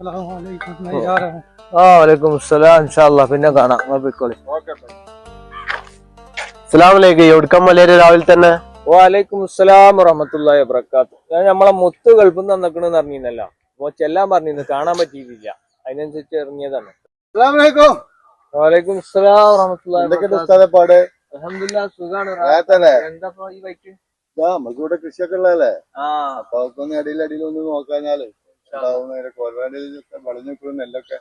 വാലൈക്കും അസ്സലാം. ഇൻഷാ അല്ലാഹ് പിന്നെ കാണാം. അസ്സലാമലൈക്കും. എവിടുക്കാൻ മലയാളി രാവിലെ തന്നെ? വാലൈക്കും അസ്സലാം വറഹ്മത്തുള്ളാഹി വബറകാത്ത്. ഞാൻ നമ്മളെ മുത്ത് ഗൾഫിൽ നിന്ന് വന്നിക്കണെന്ന് അറിഞ്ഞിരുന്നല്ലോ. അപ്പൊ ചെല്ലാൻ പറഞ്ഞിരുന്നു, കാണാൻ പറ്റിയിട്ടില്ല. അതിനനുസരിച്ച് ഇറങ്ങിയതാണ്. വാലൈക്കും അസ്സലാം വറഹ്മത്തുള്ളാഹി വബറകാത്ത്. അൽഹംദുലില്ലാഹ് സുഖാണ്. എന്താ ഈ ബൈക്ക്? നമുക്ക് ഇവിടെ കൃഷിയൊക്കെ ഉള്ളതല്ലേ. അപ്പൊ അതൊക്കെ അടിയിൽ ഒന്ന് നോക്കാഞ്ഞാല് വളഞ്ഞു നിൽക്കുന്ന നെല്ലൊക്കെ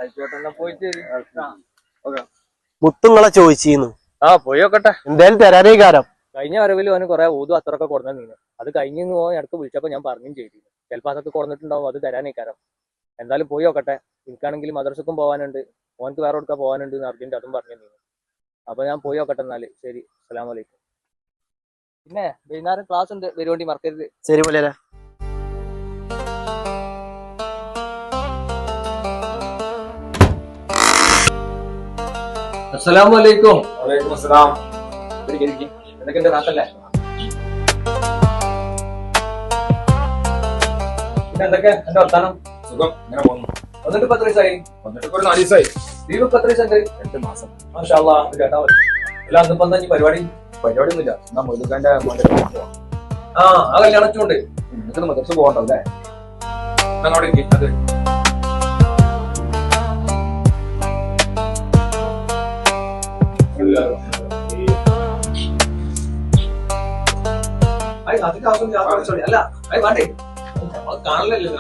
ആയിക്കോട്ടെ, പോയിട്ട് മുത്തുങ്ങളെ ചോദിച്ചിരുന്നു. പോയി നോക്കട്ടെ. എന്തായാലും തരാനേ കാരം. കഴിഞ്ഞ വരവിൽ അവന് കുറെ ഊതും അത്രയൊക്കെ കൊടുന്ന നീನು അത് കഴിഞ്ഞു പോകാൻ ഇടക്ക് വിളിച്ചപ്പോ ഞാൻ പറഞ്ഞും ചെയ്തില്ല. ചിലപ്പോ അതൊക്കെ കൊടുത്തിട്ടുണ്ടാവും, അത് തരാനേ കാരം. എന്തായാലും പോയി നോക്കട്ടെ. എനിക്കാണെങ്കിൽ മദ്രസക്കും പോകാനുണ്ട്, മോനക്ക് വേറെ കൊടുക്കാൻ പോകാനുണ്ട് അർജന്റ്, അതും പറഞ്ഞു നീನು. അപ്പൊ ഞാൻ പോയി നോക്കട്ടെ. എന്നാല് ശരി, അസ്സലാമു അലൈക്കും. പിന്നെ വൈകുന്നേരം ക്ലാസ് ഉണ്ട്, വരുവേണ്ടി മറക്കരുത്. ശരി മലയാള. അസ്സലാമു അലൈക്കും. വലൈക്കും അസ്സലാം. എന്തൊക്കെയുണ്ട്, നാട്ടല്ലേ? പിന്നെ എന്തൊക്കെ എന്റെ വർത്താനം? സുഖം, ഇങ്ങനെ പോകുന്നു. വന്നിട്ട് 10 ദിവസമായി. വന്നിട്ട് ഒരു 4 ദിവസമായി. ലീവ് 10 ദിവസം 8 മാസം. മാഷാ അല്ലാഹ്. കേട്ടാ മതി. അല്ല, അന്നിപ്പോ എന്താ പരിപാടി? പരിപാടിയൊന്നുമില്ല. എന്നാ മൊയ്തുഖാന്റെ ആ കല്യാണച്ചുണ്ട്. നിനക്ക് മദ്രസ പോകണ്ടല്ലേ? എന്നോട് അത് അതിന്റെ ആവശ്യം അല്ല, അത് വേണ്ടേ, കാണലല്ലേ.